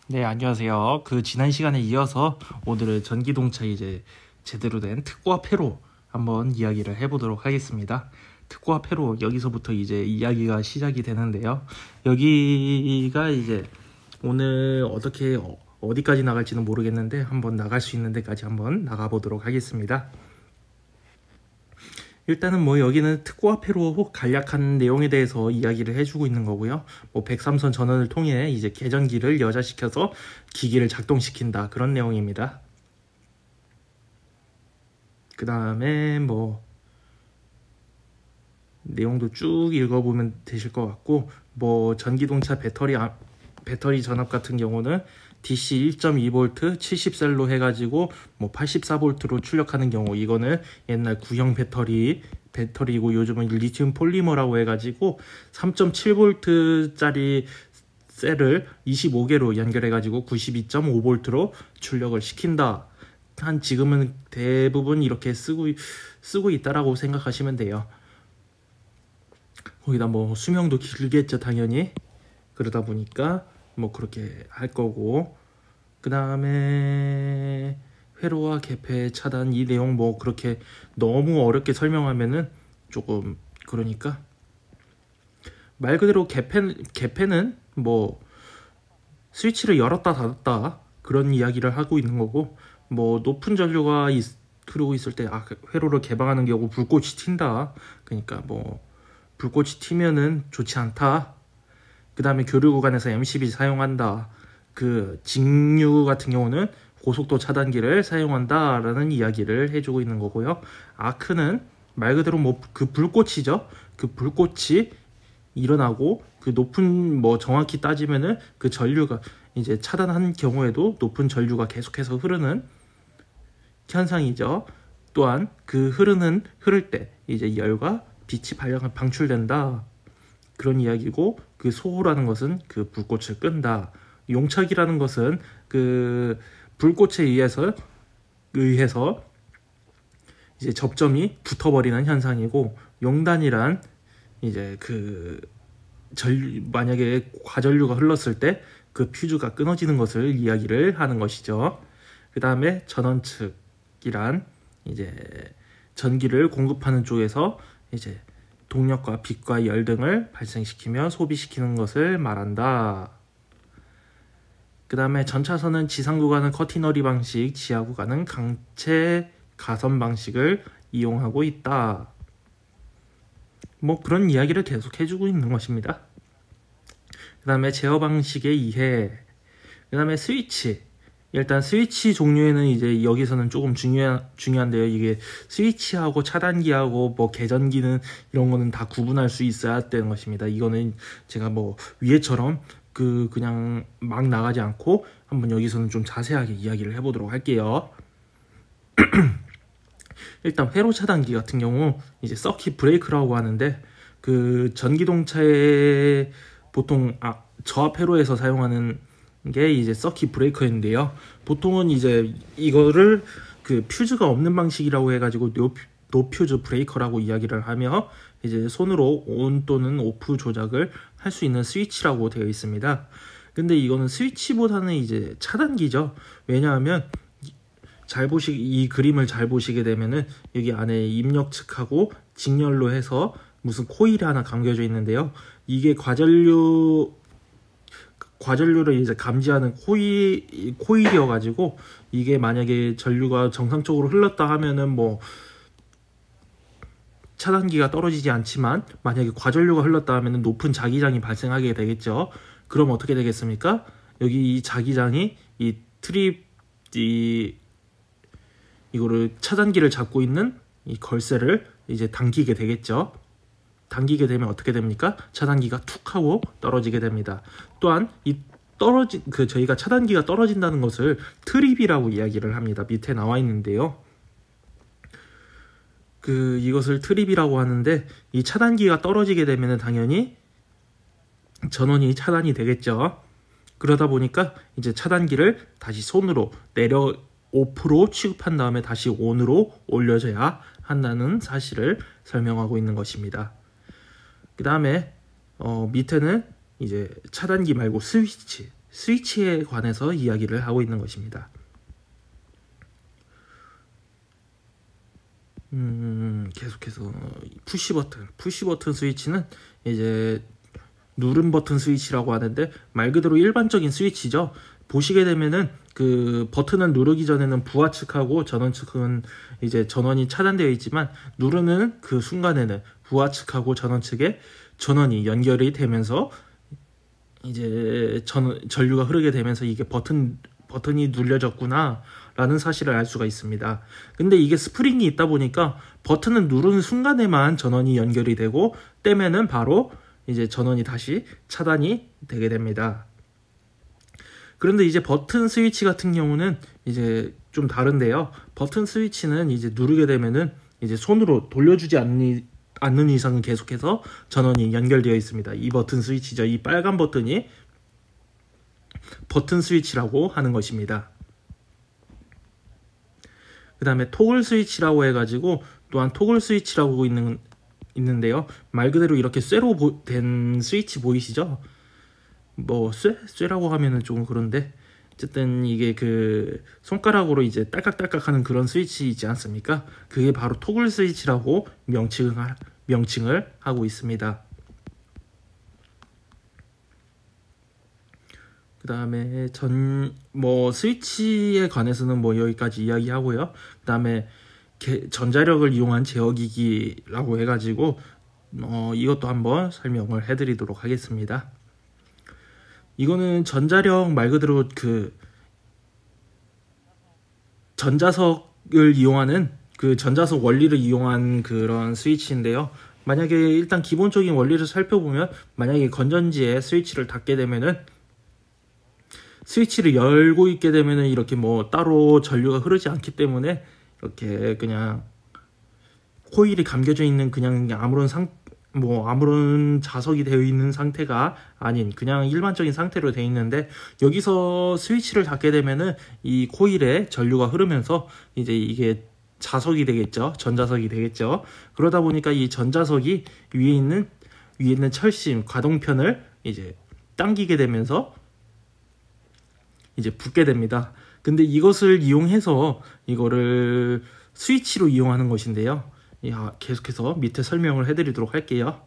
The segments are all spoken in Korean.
네, 안녕하세요. 지난 시간에 이어서 오늘은 전기동차 이제 제대로 된 특고와 폐로 한번 이야기를 해보도록 하겠습니다. 특고와 폐로 여기서부터 이제 이야기가 시작이 되는데요. 여기가 이제 오늘 어디까지 나갈지는 모르겠는데 한번 나갈 수 있는 데까지 한번 나가보도록 하겠습니다. 일단은 여기는 특고와 폐로 간략한 내용에 대해서 이야기를 해주고 있는 거고요. 103선 전원을 통해 이제 계전기를 여자시켜서 기기를 작동시킨다, 그런 내용입니다. 그 다음에 내용도 쭉 읽어보면 되실 것 같고, 전기동차 배터리 전압 같은 경우는 DC 1.2V 70셀로 해가지고 84V로 출력하는 경우, 이거는 옛날 구형 배터리고 요즘은 리튬 폴리머라고 해가지고 3.7V짜리 셀을 25개로 연결해가지고 92.5V로 출력을 시킨다. 지금은 대부분 이렇게 쓰고 있다라고 생각하시면 돼요. 거기다 수명도 길겠죠, 당연히. 그러다 보니까 그렇게 할 거고, 그 다음에 회로와 개폐 차단, 이 내용 그렇게 너무 어렵게 설명하면은 조금 그러니까 말 그대로 개폐는 스위치를 열었다 닫았다 그런 이야기를 하고 있는 거고, 높은 전류가 흐르고 있을 때 회로를 개방하는 경우 불꽃이 튄다. 그러니까 불꽃이 튀면은 좋지 않다. 그 다음에 교류 구간에서 MCB 사용한다. 직류 같은 경우는 고속도 차단기를 사용한다 라는 이야기를 해주고 있는 거고요. 아크는 말 그대로 불꽃이죠. 그 불꽃이 일어나고 높은 정확히 따지면은 전류가 이제 차단한 경우에도 높은 전류가 계속해서 흐르는 현상이죠. 또한 흐를 때 이제 열과 빛이 방출된다. 그런 이야기고, 소호라는 것은 불꽃을 끈다. 용착이라는 것은 불꽃에 의해서 이제 접점이 붙어버리는 현상이고, 용단이란 이제 만약에 과전류가 흘렀을 때 퓨즈가 끊어지는 것을 이야기를 하는 것이죠. 그 다음에 전원측이란 이제 전기를 공급하는 쪽에서 이제 동력과 빛과 열 등을 발생시키며 소비시키는 것을 말한다. 그 다음에 전차선은 지상 구간은 커티너리 방식, 지하 구간은 강체 가선 방식을 이용하고 있다. 그런 이야기를 계속 해주고 있는 것입니다. 그 다음에 제어 방식의 이해, 그 다음에 스위치. 일단 스위치 종류에는 이제 여기서는 조금 중요한데요. 이게 스위치하고 차단기하고 계전기는 이런 거는 다 구분할 수 있어야 되는 것입니다. 이거는 제가 위에처럼 그냥 막 나가지 않고 한번 여기서는 좀 자세하게 이야기를 해보도록 할게요. 일단 회로 차단기 같은 경우 이제 서킷 브레이크라고 하는데, 전기동차에 보통 저압 회로에서 사용하는 게 이제 서킷 브레이커인데요. 보통은 이제 이거를 퓨즈가 없는 방식이라고 해가지고 노퓨즈 브레이커라고 이야기를 하며, 이제 손으로 온 또는 오프 조작을 할 수 있는 스위치라고 되어 있습니다. 근데 이거는 스위치보다는 이제 차단기죠. 왜냐하면 이 그림을 잘 보시게 되면은 여기 안에 입력측하고 직렬로 해서 무슨 코일이 하나 감겨져 있는데요. 이게 과전류를 이제 감지하는 코일이어가지고, 이게 만약에 전류가 정상적으로 흘렀다 하면은 차단기가 떨어지지 않지만, 만약에 과전류가 흘렀다 하면은 높은 자기장이 발생하게 되겠죠. 그럼 어떻게 되겠습니까? 여기 이 자기장이 이거를 차단기를 잡고 있는 이 걸쇠를 이제 당기게 되겠죠. 당기게 되면 어떻게 됩니까? 차단기가 툭 하고 떨어지게 됩니다. 또한 저희가 차단기가 떨어진다는 것을 트립이라고 이야기를 합니다. 밑에 나와 있는데요. 이것을 트립이라고 하는데, 이 차단기가 떨어지게 되면 당연히 전원이 차단이 되겠죠. 그러다 보니까 이제 차단기를 다시 손으로 오프로 취급한 다음에 다시 온으로 올려줘야 한다는 사실을 설명하고 있는 것입니다. 그 다음에 밑에는 이제 차단기 말고 스위치에 관해서 이야기를 하고 있는 것입니다. 계속해서 푸시 버튼 스위치는 이제 누른 버튼 스위치라고 하는데 말 그대로 일반적인 스위치죠. 보시게 되면은 그 버튼을 누르기 전에는 부하 측하고 전원 측은 이제 전원이 차단되어 있지만 누르는 그 순간에는 부하 측하고 전원 측에 전원이 연결이 되면서 이제 전류가 흐르게 되면서 이게 버튼이 눌려졌구나 라는 사실을 알 수가 있습니다. 근데 이게 스프링이 있다 보니까 버튼을 누르는 순간에만 전원이 연결이 되고 떼면은 바로 이제 전원이 다시 차단이 되게 됩니다. 그런데 이제 버튼 스위치 같은 경우는 이제 좀 다른데요. 버튼 스위치는 이제 누르게 되면은 이제 손으로 돌려주지 않는 이상은 계속해서 전원이 연결되어 있습니다. 이 버튼 스위치죠. 이 빨간 버튼이 버튼 스위치라고 하는 것입니다. 그 다음에 토글 스위치라고 해가지고 또한 토글 스위치라고 있는데요. 말 그대로 이렇게 쇠로 된 스위치 보이시죠? 뭐 쇠라고 하면은 좀 그런데 어쨌든 이게 그 손가락으로 이제 딸깍딸깍 하는 그런 스위치 있지 않습니까? 그게 바로 토글 스위치라고 명칭을 하고 있습니다. 그 다음에 스위치에 관해서는 뭐 여기까지 이야기하고요. 그 다음에 전자력을 이용한 제어기기라고 해가지고 이것도 한번 설명을 해드리도록 하겠습니다. 이거는 전자력 말 그대로 그 전자석을 이용하는 그 전자석 원리를 이용한 그런 스위치인데요. 만약에 일단 기본적인 원리를 살펴보면 만약에 건전지에 스위치를 닫게 되면은 스위치를 열고 있게 되면은 이렇게 뭐 따로 전류가 흐르지 않기 때문에 이렇게 그냥 코일이 감겨져 있는 그냥 아무런 자석이 되어 있는 상태가 아닌 그냥 일반적인 상태로 되어 있는데 여기서 스위치를 닫게 되면은 이 코일에 전류가 흐르면서 이제 이게 자석이 되겠죠. 전자석이 되겠죠. 그러다 보니까 이 전자석이 위에 있는 철심 가동편을 이제 당기게 되면서 이제 붙게 됩니다. 근데 이것을 이용해서 이거를 스위치로 이용하는 것인데요. 계속해서 밑에 설명을 해드리도록 할게요.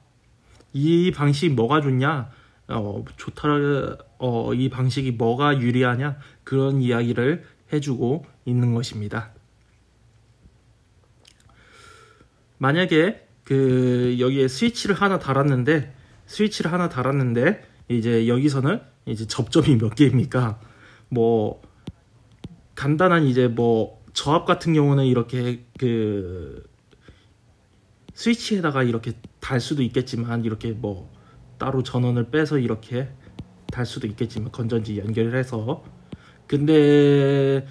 이 방식이 뭐가 좋냐? 이 방식이 뭐가 유리하냐? 그런 이야기를 해주고 있는 것입니다. 만약에 여기에 스위치를 하나 달았는데 이제 여기서는 이제 접점이 몇 개입니까? 뭐 간단한 이제 뭐 저압 같은 경우는 이렇게 스위치에다가 이렇게 달 수도 있겠지만 이렇게 뭐 따로 전원을 빼서 이렇게 달 수도 있겠지만 건전지 연결을 해서 근데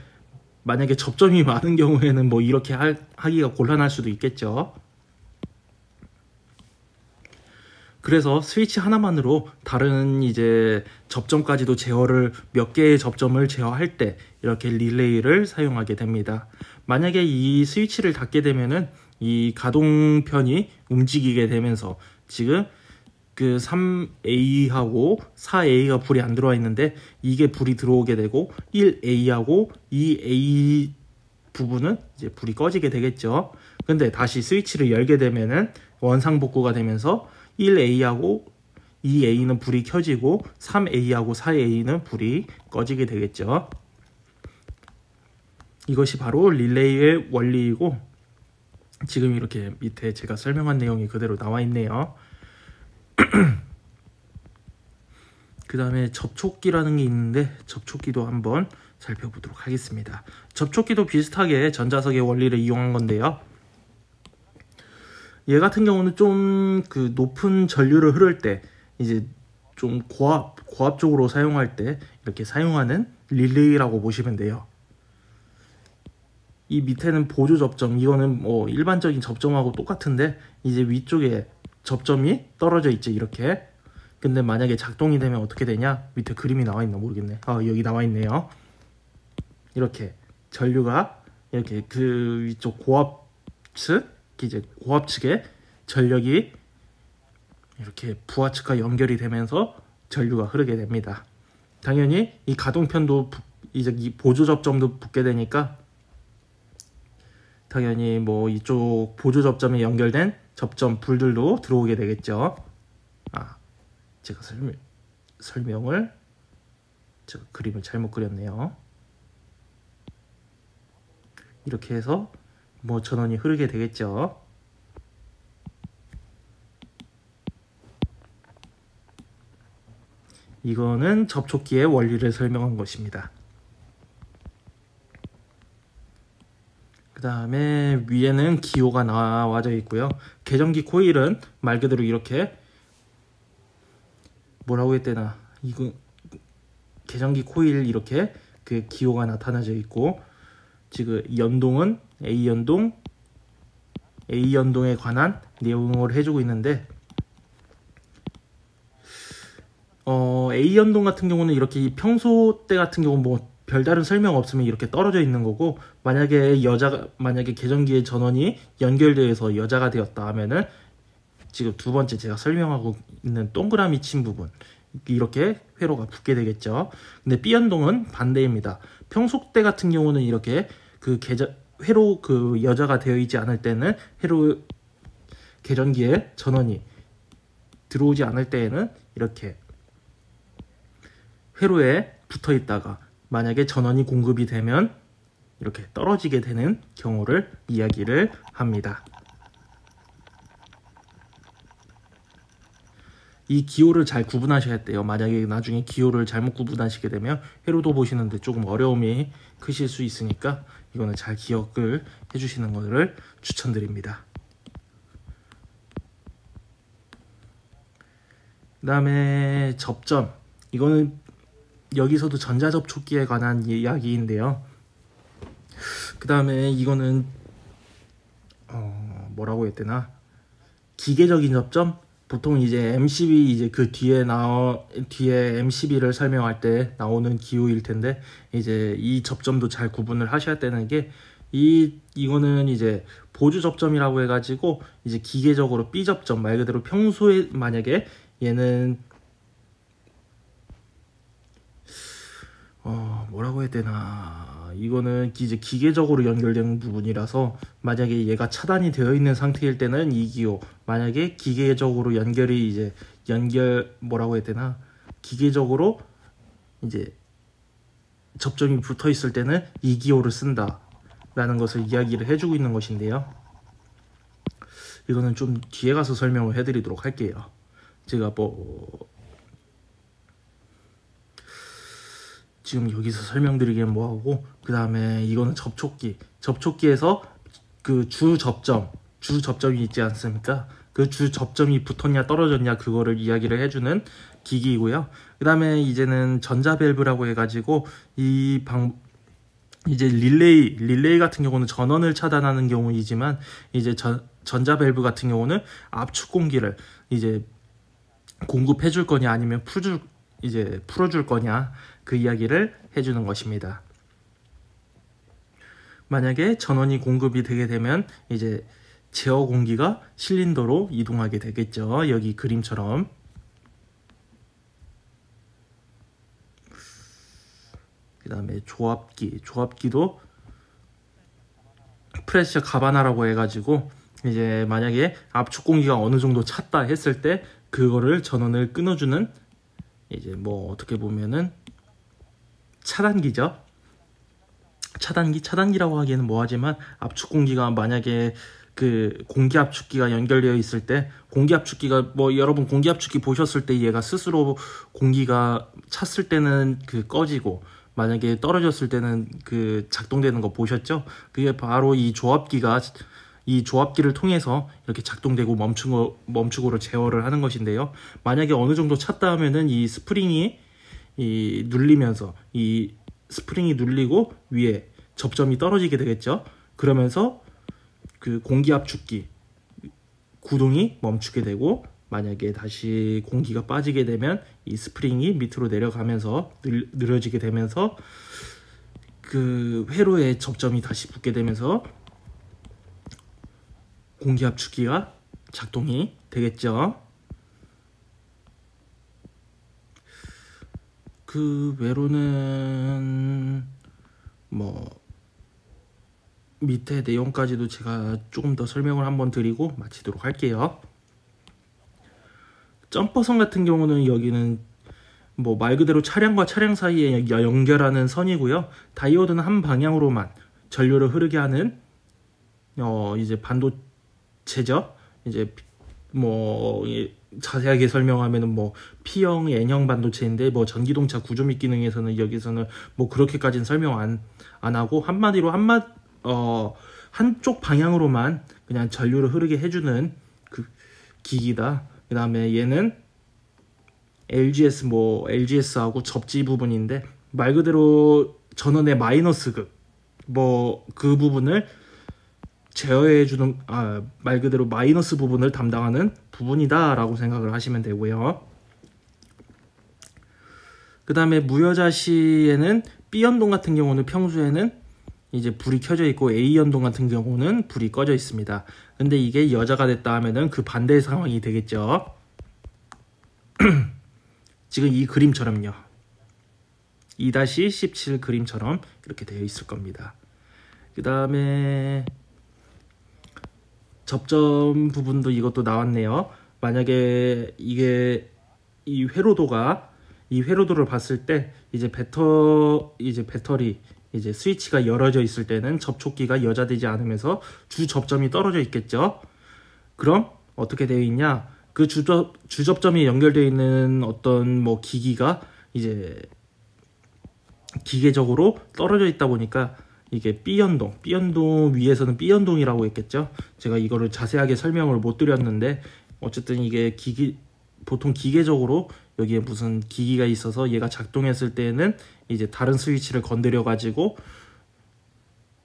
만약에 접점이 많은 경우에는 뭐 이렇게 하기가 곤란할 수도 있겠죠. 그래서 스위치 하나만으로 다른 이제 접점까지도 제어를 몇 개의 접점을 제어할 때 이렇게 릴레이를 사용하게 됩니다. 만약에 이 스위치를 닫게 되면은 이 가동편이 움직이게 되면서 지금 그 3A하고 4A가 불이 안 들어와 있는데 이게 불이 들어오게 되고 1A하고 2A 부분은 이제 불이 꺼지게 되겠죠. 근데 다시 스위치를 열게 되면은 원상복구가 되면서 1A하고 2A는 불이 켜지고 3A하고 4A는 불이 꺼지게 되겠죠. 이것이 바로 릴레이의 원리이고 지금 이렇게 밑에 제가 설명한 내용이 그대로 나와 있네요. 그 다음에 접촉기라는 게 있는데 접촉기도 한번 살펴보도록 하겠습니다. 접촉기도 비슷하게 전자석의 원리를 이용한 건데요. 얘 같은 경우는 좀 그 높은 전류를 흐를 때 이제 좀 고압적으로 사용할 때 이렇게 사용하는 릴레이라고 보시면 돼요. 이 밑에는 보조 접점, 이거는 뭐 일반적인 접점하고 똑같은데 이제 위쪽에 접점이 떨어져 있죠, 이렇게. 근데 만약에 작동이 되면 어떻게 되냐? 밑에 그림이 나와 있나 모르겠네. 여기 나와 있네요. 이렇게 전류가 이렇게 그 위쪽 고압 측에 전력이 이렇게 부하 측과 연결이 되면서 전류가 흐르게 됩니다. 당연히 이 가동편도 이제 이 보조 접점도 붙게 되니까 당연히 뭐 이쪽 보조 접점에 연결된 접점 불들도 들어오게 되겠죠. 제가 설명을 제가 그림을 잘못 그렸네요. 이렇게 해서 뭐 전원이 흐르게 되겠죠. 이거는 접촉기의 원리를 설명한 것입니다. 그 다음에 위에는 기호가 나와져 있고요. 계전기 코일은 말 그대로 이렇게 뭐라고 해야 되나, 이거 계전기 코일 이렇게 그 기호가 나타나져 있고, 지금 연동은 A연동에 관한 내용을 해주고 있는데, A연동 같은 경우는 이렇게 평소 때 같은 경우 뭐 별다른 설명 없으면 이렇게 떨어져 있는 거고, 만약에 계전기의 전원이 연결되어서 여자가 되었다 하면은 지금 두 번째 제가 설명하고 있는 동그라미 친 부분, 이렇게 회로가 붙게 되겠죠. 근데 B연동은 반대입니다. 평소 때 같은 경우는 이렇게 회로 여자가 되어 있지 않을 때는 계전기에 전원이 들어오지 않을 때에는 이렇게 회로에 붙어 있다가 만약에 전원이 공급이 되면 이렇게 떨어지게 되는 경우를 이야기를 합니다. 이 기호를 잘 구분하셔야 돼요. 만약에 나중에 기호를 잘못 구분하시게 되면 회로도 보시는데 조금 어려움이 크실 수 있으니까 이거는 잘 기억을 해주시는 것을 추천드립니다. 그 다음에 접점, 이거는 여기서도 전자접촉기에 관한 이야기인데요. 그 다음에 이거는 뭐라고 해야 되나, 기계적인 접점, 보통 이제 MCB 이제 그 뒤에 MCB를 설명할 때 나오는 기호일 텐데, 이제 이 접점도 잘 구분을 하셔야 되는 게, 이거는 이제 보조 접점이라고 해가지고 이제 기계적으로 B 접점, 말 그대로 평소에 만약에 얘는 뭐라고 해야 되나, 이거는 이제 기계적으로 연결된 부분이라서 만약에 얘가 차단이 되어 있는 상태일 때는 이 기호, 만약에 기계적으로 뭐라고 해야 되나, 기계적으로 이제 접점이 붙어 있을 때는 이 기호를 쓴다 라는 것을 이야기를 해주고 있는 것인데요. 이거는 좀 뒤에 가서 설명을 해드리도록 할게요. 제가 지금 여기서 설명드리기엔 뭐하고, 그 다음에 이거는 접촉기에서 그 주 접점이 있지 않습니까? 그 주 접점이 붙었냐 떨어졌냐 그거를 이야기를 해주는 기기이고요. 그 다음에 이제는 전자 밸브라고 해가지고 이제 릴레이 같은 경우는 전원을 차단하는 경우이지만, 이제 전자 밸브 같은 경우는 압축 공기를 이제 공급해 줄 거냐 아니면 풀어줄 거냐 그 이야기를 해주는 것입니다. 만약에 전원이 공급이 되게 되면 이제 제어 공기가 실린더로 이동하게 되겠죠. 여기 그림처럼. 그 다음에 조합기도 프레셔 가바나라고 해가지고 이제 만약에 압축 공기가 어느 정도 찼다 했을 때 그거를 전원을 끊어주는, 이제 뭐 어떻게 보면은 차단기죠. 차단기라고 하기에는 뭐하지만, 압축 공기가 만약에 그 공기 압축기가 연결되어 있을 때, 공기 압축기가 여러분 공기 압축기 보셨을 때 얘가 스스로 공기가 찼을 때는 그 꺼지고 만약에 떨어졌을 때는 그 작동되는 거 보셨죠? 그게 바로 이 조합기를 통해서 이렇게 작동되고 멈추고로 제어를 하는 것인데요. 만약에 어느 정도 찼다 하면은 이 스프링이 눌리면서 이 스프링이 눌리고 위에 접점이 떨어지게 되겠죠. 그러면서 그 공기 압축기 구동이 멈추게 되고, 만약에 다시 공기가 빠지게 되면 이 스프링이 밑으로 내려가면서 늘어지게 되면서 그 회로에 접점이 다시 붙게 되면서 공기 압축기가 작동이 되겠죠. 그 외로는 뭐 밑에 내용까지도 제가 조금 더 설명을 한번 드리고 마치도록 할게요. 점퍼선 같은 경우는 여기는 뭐 말 그대로 차량과 차량 사이에 연결하는 선이고요. 다이오드는 한 방향으로만 전류를 흐르게 하는 이제 반도체죠. 이제 뭐 자세하게 설명하면은 뭐 P형, N형 반도체인데 뭐 전기동차 구조 및 기능에서는 여기서는 뭐 그렇게까지는 설명 안 하고 한마디로 한쪽 방향으로만 그냥 전류를 흐르게 해주는 그 기기다. 그 다음에 얘는 LGS하고 접지 부분인데 말 그대로 전원의 마이너스 극 뭐 그 부분을 제어해주는 말 그대로 마이너스 부분을 담당하는 부분이다 라고 생각을 하시면 되고요. 그 다음에 무여자 시에는 B연동 같은 경우는 평소에는 이제 불이 켜져 있고 A연동 같은 경우는 불이 꺼져 있습니다. 근데 이게 여자가 됐다 하면은 그 반대의 상황이 되겠죠. 지금 이 그림처럼요. 2-17 그림처럼 이렇게 되어 있을 겁니다. 그 다음에 접점 부분도 이것도 나왔네요. 만약에 이게 이 회로도를 봤을 때 이제 배터리 이제 스위치가 열어져 있을 때는 접촉기가 여자되지 않으면서 주 접점이 떨어져 있겠죠. 그럼 어떻게 되어 있냐? 그 주접점이 연결되어 있는 어떤 뭐 기기가 이제 기계적으로 떨어져 있다 보니까 이게 B연동 위에서는 B연동이라고 했겠죠. 제가 이거를 자세하게 설명을 못 드렸는데 어쨌든 이게 보통 기계적으로 여기에 무슨 기기가 있어서 얘가 작동했을 때는 이제 다른 스위치를 건드려 가지고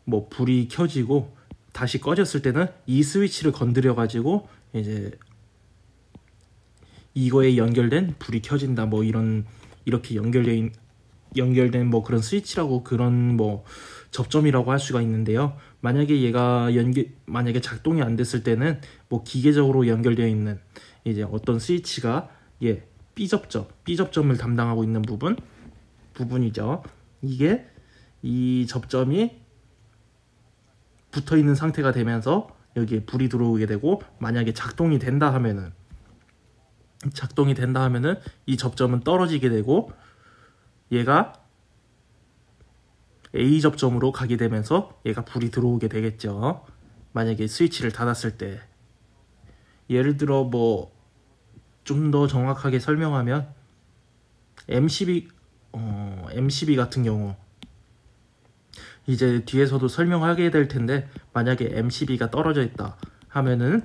뭐 불이 켜지고 다시 꺼졌을 때는 이 스위치를 건드려 가지고 이제 이거에 연결된 불이 켜진다 뭐 이렇게 연결된 뭐 그런 스위치라고 그런 뭐 접점이라고 할 수가 있는데요. 만약에 얘가 만약에 작동이 안 됐을 때는 뭐 기계적으로 연결되어 있는 이제 어떤 스위치가 B접점을 담당하고 있는 부분이죠. 이게 이 접점이 붙어 있는 상태가 되면서 여기에 불이 들어오게 되고 만약에 작동이 된다 하면은 이 접점은 떨어지게 되고 얘가 A 접점으로 가게 되면서 얘가 불이 들어오게 되겠죠. 만약에 스위치를 닫았을 때 예를 들어 뭐 좀 더 정확하게 설명하면 MCB 같은 경우 이제 뒤에서도 설명하게 될 텐데 만약에 MCB가 떨어져 있다 하면은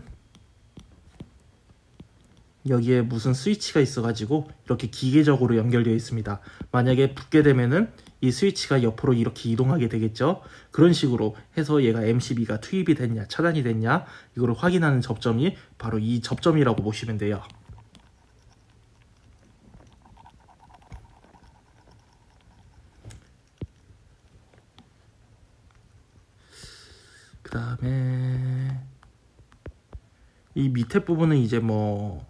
여기에 무슨 스위치가 있어가지고 이렇게 기계적으로 연결되어 있습니다. 만약에 붙게 되면은 이 스위치가 옆으로 이렇게 이동하게 되겠죠. 그런 식으로 해서 얘가 MCB가 투입이 됐냐 차단이 됐냐 이거를 확인하는 접점이 바로 이 접점이라고 보시면 돼요. 그 다음에 이 밑에 부분은 이제 뭐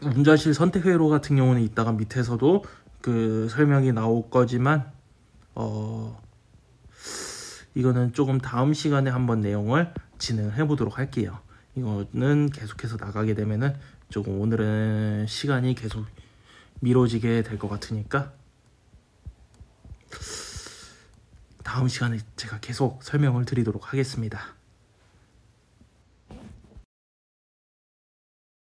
운전실 선택 회로 같은 경우는 이따가 밑에서도 그 설명이 나올 거지만 이거는 조금 다음 시간에 한번 내용을 진행해 보도록 할게요. 이거는 계속해서 나가게 되면은 조금 오늘은 시간이 계속 미뤄지게 될 것 같으니까 다음 시간에 제가 계속 설명을 드리도록 하겠습니다.